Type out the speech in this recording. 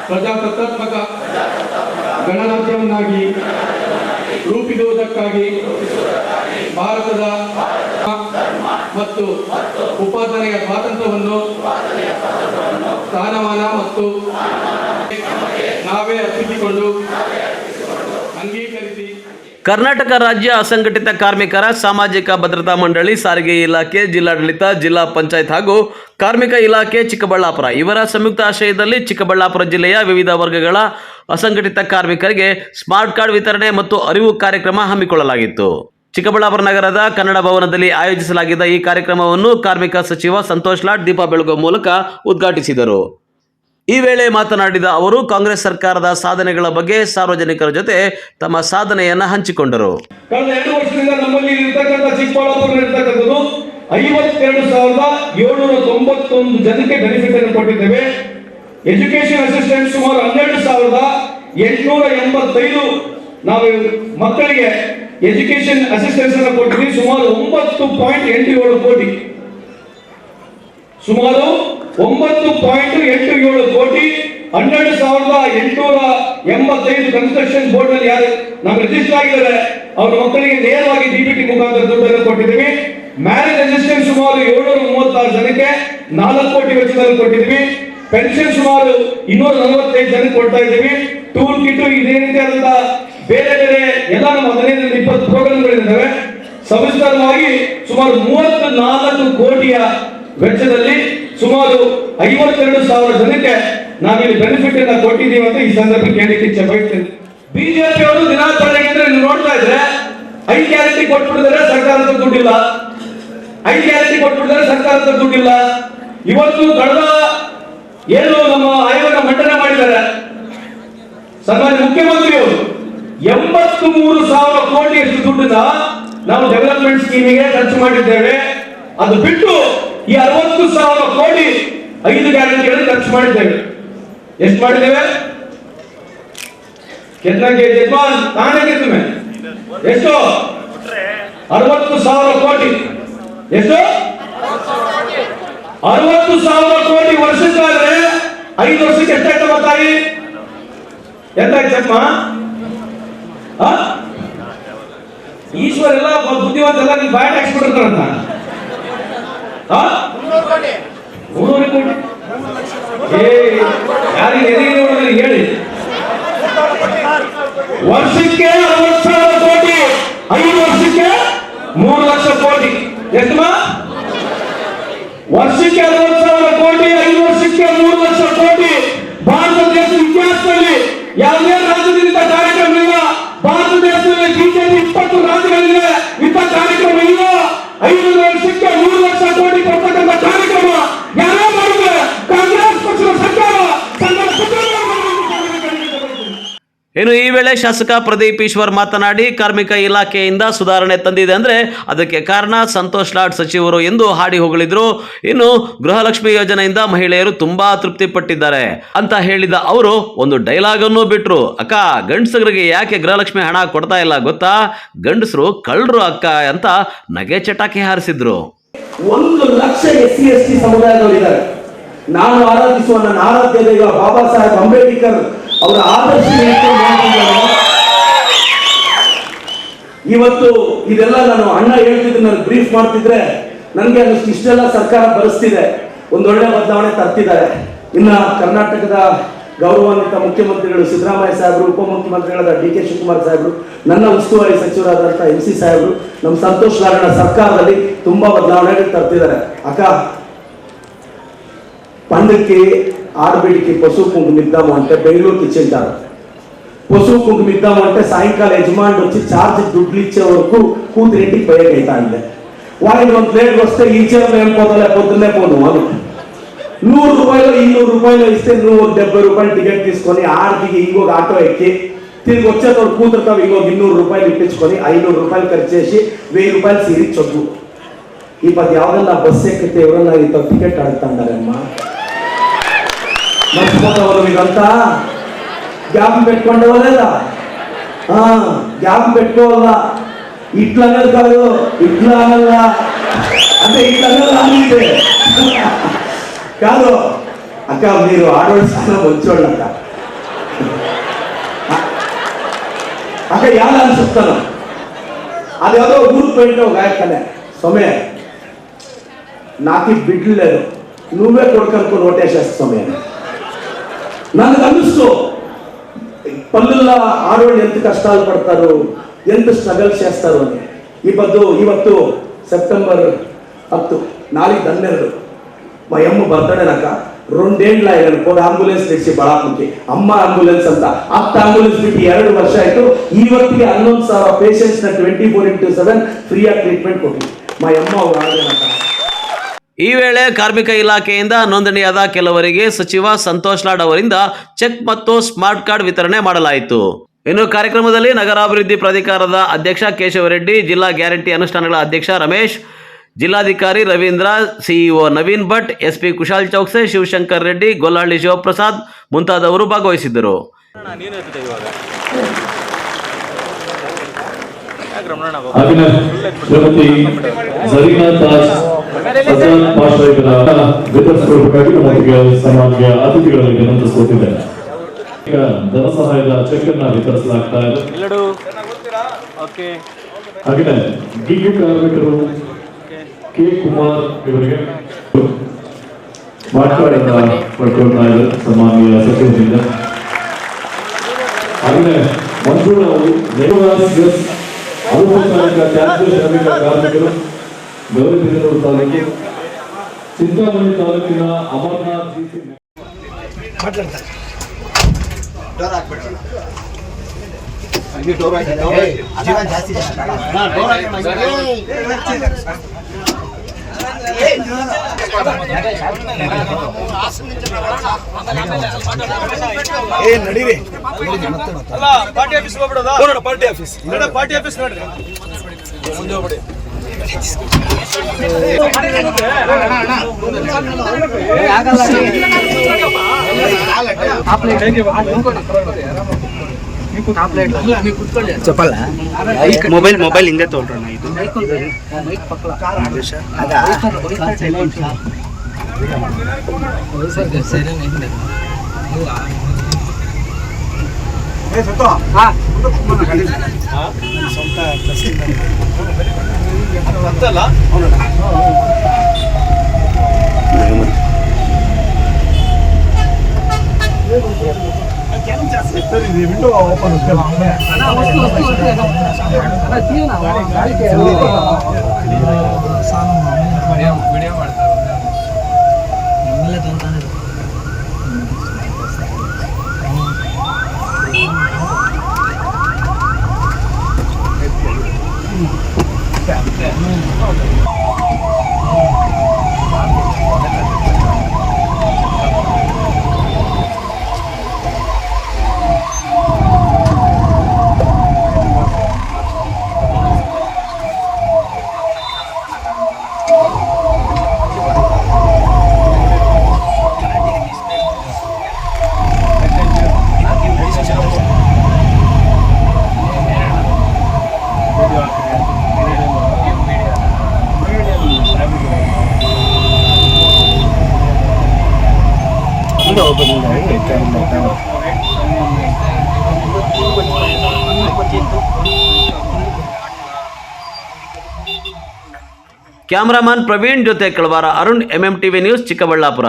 ಪ್ರಜಾಸತ್ತಾತ್ಮಕ ಗಣರಾಜ್ಯವನ್ನಾಗಿ ರೂಪಿಸುವುದಕ್ಕಾಗಿ ಭಾರತದ ಮತ್ತು ಉಪಾಸನೆಯ ಸ್ವಾತಂತ್ರ್ಯವನ್ನು ಸ್ಥಾನಮಾನ ಮತ್ತು ನಾವೇ ಅರ್ಪಿಸಿಕೊಂಡು ಅಂಗೀಕರಿಸಿ ಕರ್ನಾಟಕ ರಾಜ್ಯ ಅಸಂಘಟಿತ ಕಾರ್ಮಿಕರ ಸಾಮಾಜಿಕ ಭದ್ರತಾ ಮಂಡಳಿ, ಸಾರಿಗೆ ಇಲಾಖೆ, ಜಿಲ್ಲಾಡಳಿತ, ಜಿಲ್ಲಾ ಪಂಚಾಯತ್ ಹಾಗೂ ಕಾರ್ಮಿಕ ಇಲಾಖೆ ಚಿಕ್ಕಬಳ್ಳಾಪುರ ಇವರ ಸಂಯುಕ್ತ ಆಶ್ರಯದಲ್ಲಿ ಚಿಕ್ಕಬಳ್ಳಾಪುರ ಜಿಲ್ಲೆಯ ವಿವಿಧ ವರ್ಗಗಳ ಅಸಂಘಟಿತ ಕಾರ್ಮಿಕರಿಗೆ ಸ್ಮಾರ್ಟ್ ಕಾರ್ಡ್ ವಿತರಣೆ ಮತ್ತು ಅರಿವು ಕಾರ್ಯಕ್ರಮ ಹಮ್ಮಿಕೊಳ್ಳಲಾಗಿತ್ತು. ಚಿಕ್ಕಬಳ್ಳಾಪುರ ನಗರದ ಕನ್ನಡ ಭವನದಲ್ಲಿ ಆಯೋಜಿಸಲಾಗಿದ್ದ ಈ ಕಾರ್ಯಕ್ರಮವನ್ನು ಕಾರ್ಮಿಕ ಸಚಿವ ಸಂತೋಷ್ ಲಾಡ್ ದೀಪ ಬೆಳಗುವ ಮೂಲಕ ಉದ್ಘಾಟಿಸಿದರು. ಈ ವೇಳೆ ಮಾತನಾಡಿದ ಅವರು ಕಾಂಗ್ರೆಸ್ ಸರ್ಕಾರದ ಸಾಧನೆಗಳ ಬಗ್ಗೆ ಸಾರ್ವಜನಿಕರ ಜೊತೆ ತಮ್ಮ ಸಾಧನೆಯನ್ನ ಹಂಚಿಕೊಂಡರು. ಕಳೆದ 2 ವರ್ಷದಿಂದ ನಮ್ಮಲ್ಲಿ ಇರತಕ್ಕಂತ ಚಿಕ್ಕಬಳ್ಳಾಪುರ ಇರತಕ್ಕಂಥದ್ದು 52,791 ಜನಕ್ಕೆ ಬೆನಿಫಿಟ್ ಅನ್ನು ಕೊಟ್ಟಿದ್ದೇವೆ. ಎಜುಕೇಶನ್ ಅಸಿಸ್ಟೆಂಟ್ ಸುಮಾರು 12,885 ನಾವು ಮಕ್ಕಳಿಗೆ ಎಜುಕೇಶನ್ ಅಸಿಸ್ಟೆನ್ಸ್ ಅನ್ನು ಕೊಟ್ಟಿದ್ದೀವಿ. ಸುಮಾರು 9.87 ಕೋಟಿ ಸುಮಾರು 9.87 ಕೋಟಿ 12,885 ಕನ್ಸ್ಟ್ರಕ್ಷನ್ ಬೋರ್ಡ್ ನಲ್ಲಿ ಯಾರು ನಾವು ರಿಜಿಸ್ಟರ್ ಆಗಿದ್ದಾರೆ ಅವರ ಮಕ್ಕಳಿಗೆ ನೇರವಾಗಿ ಡಿಬಿಟಿ ಮುಖಾಂತರ ದುಡ್ಡನ್ನು ಕೊಟ್ಟಿದ್ದೀವಿ. ಮ್ಯಾರೇಜ್ ಅಸಿಸ್ಟೆಂಟ್ ಸುಮಾರು 736 ಜನಕ್ಕೆ 4 ಕೋಟಿ ವೆಚ್ಚದಲ್ಲಿ ಕೊಟ್ಟಿದ್ದೀವಿ. ಪೆನ್ಷನ್ ಸುಮಾರು 245 ಜನಕ್ಕೆ ಕೊಡ್ತಾ ಇದ್ದೀವಿ. ಟೂಲ್ ಕಿಟ್ ಇದೇ ರೀತಿಯಾದಂತ ಬೇರೆ ಬೇರೆ ಎಲ್ಲ ನಮ್ಮ 15-20 ಪ್ರೋಗ್ರಾಮ್ಗಳಿದ್ದಾವೆ. ಸವಿಸ್ತರವಾಗಿ ಸುಮಾರು 34 ಕೋಟಿಯ ವೆಚ್ಚದಲ್ಲಿ ಸುಮಾರು 52,000 ಜನಕ್ಕೆ ನಾವಿಲ್ಲಿ ಬೆನಿಫಿಟ್ ಅನ್ನ ಕೊಟ್ಟಿದ್ದೀವಿ ಅಂತ ಈ ಸಂದರ್ಭಕ್ಕೆ ಹೇಳಿಕ್ಕೆ ಇಚ್ಛೆ ಪಡ್ತೀನಿ. ಬಿಜೆಪಿ ಅವರು ದಿನಾಚರಣೆಗಿದ್ರೆ ನೀವು ನೋಡ್ತಾ ಇದ್ರೆ 5 ಗ್ಯಾರಂಟಿ ಕೊಟ್ಬಿಟ್ಟಿದ್ದಾರೆ, ಸರ್ಕಾರದ ದುಡ್ಡಿಲ್ಲ. 5 ಗ್ಯಾರಂಟಿ ಕೊಟ್ಬಿಟ್ಟಿದ್ದಾರೆ, ಸರ್ಕಾರದ ದುಡ್ಡಿಲ್ಲ. ಇವತ್ತು ಕಳೆದ ಏನು ನಮ್ಮ ಆಯೋಗನ ಮಂಡನೆ ಮಾಡಿದ್ದಾರೆ ಸನ್ಮಾನ್ಯ ಮುಖ್ಯಮಂತ್ರಿಯವರು 83,000 ಕೋಟಿಯಷ್ಟು ದುಡ್ಡನ್ನ ನಾವು ಡೆವಲಪ್ಮೆಂಟ್ ಸ್ಕೀಮಿಗೆ ಖರ್ಚು ಮಾಡಿದ್ದೇವೆ. ಅದು ಬಿಟ್ಟು ಈ 60,000 ಕೋಟಿ 5 ಗ್ಯಾರಂಟಿಗಳನ್ನು ಖರ್ಚು ಮಾಡಿದ್ದೇವೆ. ಎಷ್ಟು ಮಾಡಿದ್ದೇವೆ? ಎಷ್ಟು? 60,000 ಕೋಟಿ. ಎಷ್ಟು? 60,000 ಕೋಟಿ ವರ್ಷಕ್ಕಾದ್ರೆ 5 ವರ್ಷಕ್ಕೆ ಎಷ್ಟಾಯ್ತಮ್ಮ ತಾಯಿ? ಎಂತಾಯ್ತಮ್ಮ? ಈಶ್ವರ ಎಲ್ಲ ಬುದ್ಧಿವಂತ ಎಲ್ಲ ನೀವು ಬಾಯ್ ಹಾಕ್ಸ್ಬಿಟ್ಟಿರ್ತಾರಂತ. 300 ಕೋಟಿ ಯಾರಿಗೆ ಹೇಳಿ. ವರ್ಷಕ್ಕೆ 60,000 ಕೋಟಿ, 5 ವರ್ಷಕ್ಕೆ 3 ಲಕ್ಷ ಕೋಟಿ. ಎಷ್ಟಮ್ಮ? ವರ್ಷಕ್ಕೆ 60,000 ಕೋಟಿ, 5 ವರ್ಷಕ್ಕೆ 3 ಲಕ್ಷ ಕೋಟಿ. ಭಾರತ ದೇಶದ ಇತಿಹಾಸದಲ್ಲಿ ಯಾವುದೇ ರಾಜ್ಯದಿಂದ ಕಾರ್ಯಕ್ರಮ ಇಲ್ಲ. ಭಾರತ ದೇಶದಲ್ಲಿ ಬಿಜೆಪಿ 20 ರಾಜ್ಯಗಳಿವೆ, ಇಂಥ ಕಾರ್ಯಕ್ರಮ ಇಲ್ಲ. 5 ವರ್ಷಕ್ಕೆ 3 ಲಕ್ಷ ಕೋಟಿ ಕೊಡ್ತಕ್ಕಂಥ ಕಾರ್ಯಕ್ರಮ ಯಾರೋ ಮಾಡಿದ್ರೆ ಕಾಂಗ್ರೆಸ್ ಪಕ್ಷದ ಸರ್ಕಾರ. ಇನ್ನು ಈ ವೇಳೆ ಶಾಸಕ ಪ್ರದೀಪ್ ಈಶ್ವರ್ ಮಾತನಾಡಿ ಕಾರ್ಮಿಕ ಇಲಾಖೆಯಿಂದ ಸುಧಾರಣೆ ತಂದಿದೆ ಅಂದ್ರೆ ಅದಕ್ಕೆ ಕಾರಣ ಸಂತೋಷ್ ಲಾಡ್ ಸಚಿವರು ಎಂದು ಹಾಡಿ ಹೊಗಳಿದ್ರು. ಇನ್ನು ಗೃಹಲಕ್ಷ್ಮಿ ಯೋಜನೆಯಿಂದ ಮಹಿಳೆಯರು ತುಂಬಾ ತೃಪ್ತಿ ಪಟ್ಟಿದ್ದಾರೆ ಅಂತ ಹೇಳಿದ ಅವರು ಒಂದು ಡೈಲಾಗ್ ಅನ್ನು ಬಿಟ್ರು. ಅಕ್ಕ, ಗಂಡಸರಿಗೆ ಯಾಕೆ ಗೃಹಲಕ್ಷ್ಮಿ ಹಣ ಕೊಡ್ತಾ ಇಲ್ಲ ಗೊತ್ತಾ? ಗಂಡಸರು ಕಳ್ಳರು ಅಕ್ಕ ಅಂತ ನಗೆ ಚಟಾಕಿ ಹಾರಿಸಿದ್ರು. 1 ಲಕ್ಷ SC ST ಸಮುದಾಯದವರಿದ್ದಾರೆ. ನಾನು ಆರಾಧಿಸುವ ನನ್ನ ಆರಾಧ್ಯ ದೈವ ಬಾಬಾ ಸಾಹೇಬ್ ಅಂಬೇಡ್ಕರ್ ಅವರ ಆದರ್ಶ ಇವತ್ತು ಇದೆಲ್ಲ ನಾನು ಅಣ್ಣ ಹೇಳ್ತಿದ್ರೆ ನನಗೆ ಬ್ರೀಫ್ ಮಾಡ್ತಿದ್ರೆ ನನಗೆ ಅನ್ನಿಸ್ತು ಇಷ್ಟೆಲ್ಲ ಸರ್ಕಾರ ಬರೆಸ್ತಿದೆ, ಒಂದೊಳ್ಳೆ ಬದಲಾವಣೆ ತರ್ತಿದ್ದಾರೆ. ಇನ್ನ ಕರ್ನಾಟಕದ ಗೌರವಾನ್ವಿತ ಮುಖ್ಯಮಂತ್ರಿಗಳು ಸಿದ್ದರಾಮಯ್ಯ ಸಾಹೇಬರು, ಉಪಮುಖ್ಯಮಂತ್ರಿಗಳಾದ DK ಶಿವಕುಮಾರ್ ಸಾಹೇಬರು, ನನ್ನ ಉಸ್ತುವಾರಿ ಸಚಿವರಾದಂಥ MC ಸಾಹೇಬರು, ನಮ್ಮ ಸಂತೋಷ್ ಲಾಡ್ ಸರ್ಕಾರದಲ್ಲಿ ತುಂಬಾ ಬದಲಾವಣೆ ತರ್ತಿದ್ದಾರೆ. ಅಕ್ಕ, పండుగకి ఆడబిడ్డకి పసుపు కుంకుమ ఇద్దామంటే బెంగళూరుకి ఇచ్చింటారు. పసుపు కుంకుమ ఇద్దామంటే సాయంకాలం యజమాని వచ్చి ఛార్జ్ దుడ్లు ఇచ్చే వరకు కూతురింటికి పోయేకైతా ಇದೆ. వాళ్ళకి 1 ప్లేట్ వస్తే ఇచ్చేది ఏం పోతలే, పొద్దున్నే పోను అను. 100 రూపాయలు 200 రూపాయలు ఇస్తే నువ్వు 70 రూపాయలు టికెట్ తీసుకొని ఆడదికి ఇంకొక ఆటో ఎక్కి తిరిగి వచ్చేటప్పుడు కూతురుతో ఇంకొక 200 రూపాయలు ఇప్పించుకొని 500 రూపాయలు ఖర్చు చేసి 1000 రూపాయలు సీరి చొద్దు. ఈ 10 ఎవరన్నా బస్సు ఎక్కితే ఎవరన్నా ఇంత టికెట్ అడుగుతాడారమ్మా? మర్చిపోతావు ఇదంతా? జ్ఞాపకం పెట్టుకోవడం లేదా? జ్ఞాపకం పెట్టుకోవాలా. ఇట్లా అనేది కాదు, ఇట్లా అనల్లా, అంటే ఇట్లా అనేది కాదు. అక్క, మీరు ఆడవాళ్ళు చాలా మంచోళ్ళు అక్క. ಆಗ ಯಾರ ಅನ್ಸುತ್ತಾನ ಅದ್ಯಾವುದೋ ಊರು ಪೇಂಟ್ ಗಾಯಕನೆ ಸಮಯ ನಾಕಿ ಬಿಡ್లేదు నువ్వే కొడుకనుకో నోటేసేస్తా సమయ నాకు అనిపిస్తూ పల్లెల్లో ఆడవాళ్ళు ఎంత కష్టాలు పడతారు, ఎంత స్ట్రగల్ చేస్తారు అని. ಇವತ್ತು ಸೆಪ್ಟೆಂಬರ್ 10 ನಾಳೆ 12 మా అమ్మ బర్త్డే నాక 2 ఏళ్ళ ಕೂಡ ಆಂಬುಲೆನ್ಸ್ ನಡೆಸಿ ಬಳ್ಳಾಪುರಕ್ಕೆ ಅಮ್ಮ ಆಂಬುಲೆನ್ಸ್ ಅಂತ ಆಂಬುಲೆನ್ಸ್ ಬಿಟ್ಟು 2 ವರ್ಷ ಆಯ್ತು. ಇವತ್ತಿಗೆ 11,000 ಪೇಷಂಟ್ಸ್ ನ 24/7 ಫ್ರೀ ಆಗಿ ಟ್ರೀಟ್ಮೆಂಟ್ ಕೊಟ್ಟಿವಿ. మా ಅಮ್ಮ ಅವರು ಆಡೋಣಕ. ಈ ವೇಳೆ ಕಾರ್ಮಿಕ ಇಲಾಖೆಯಿಂದ ನೋಂದಣಿಯಾದ ಕೆಲವರಿಗೆ ಸಚಿವ ಸಂತೋಷ್ ಲಾಡ್ ಅವರಿಂದ ಚೆಕ್ ಮತ್ತು ಸ್ಮಾರ್ಟ್ ಕಾರ್ಡ್ ವಿತರಣೆ ಮಾಡಲಾಯಿತು. ಇನ್ನು ಕಾರ್ಯಕ್ರಮದಲ್ಲಿ ನಗರಾಭಿವೃದ್ಧಿ ಪ್ರಾಧಿಕಾರದ ಅಧ್ಯಕ್ಷ ಕೇಶವರೆಡ್ಡಿ, ಜಿಲ್ಲಾ ಗ್ಯಾರಂಟಿ ಅನುಷ್ಠಾನಗಳ ಅಧ್ಯಕ್ಷ ರಮೇಶ್, ಜಿಲ್ಲಾಧಿಕಾರಿ ರವೀಂದ್ರ, ಸಿಇಒ ನವೀನ್ ಭಟ್, ಎಸ್ಪಿ ಕುಶಾಲ್ ಚೌಕ್ಸೆ, ಶಿವಶಂಕರ್ ರೆಡ್ಡಿ, ಗೊಲ್ಲಹಳ್ಳಿ ಶಿವಪ್ರಸಾದ್ ಮುಂತಾದವರು ಭಾಗವಹಿಸಿದ್ದರು. ಧನ ಸಹಾಯದ ಚೆಕ್ ಅನ್ನು ವಿತರಿಸಲಾಗ್ತಾ ಇದೆ. ಹಾಗೆ ಡಿಯು ಕಾರ್ಮಿಕರು ಕೆ ಕುಮಾರ್ ಇವರಿಗೆ ಮಾರ್ಕ್ಸ್‌ಗಳನ್ನು ಪಡ್ಕೊಳ್ತಾ ಇದ್ದಾರೆ ಸನ್ಮಾನ್ಯ ಸಚಿವರಿಂದ. ಹಾಗೆ ಮಂಜೂಳ ಅವರು ನೇಮಕಾತಿ ಅನುಭವಕಾಲಿಕ ತ್ಯಾಜ್ಯ ಶ್ರಮಿಕ ಕಾರ್ಮಿಕರು ಗೌರಿಬಿದನೂರು ತಾಲೂಕು, ಚಿಂತಾಮಣಿ ತಾಲೂಕಿನ ಅಮರನಾಥ್ ನಡೀರಿ ಪಾರ್ಟಿ ಆಫೀಸ್ ಹೋಗ್ಬಿಡೋದಾ? ಪಾರ್ಟಿ ಆಫೀಸ್ ನೋಡ್ರಿ ಮುಂದೆ ಹೋಗ್ಬಿಡಿ. చెప్పాల మొబైల్ ఇందే తోడ్రన్నా ఇది ವಿಂಡೋ ಓಪನ್ ವಿಡಿಯೋ ಮಾಡ್ತಾರೆ. ಕ್ಯಾಮರಾಮನ್ ಪ್ರವೀಣ್ ಜೊತೆ ಕಳವಾರ ಅರುಣ್, MMTV ನ್ಯೂಸ್, ಚಿಕ್ಕಬಳ್ಳಾಪುರ.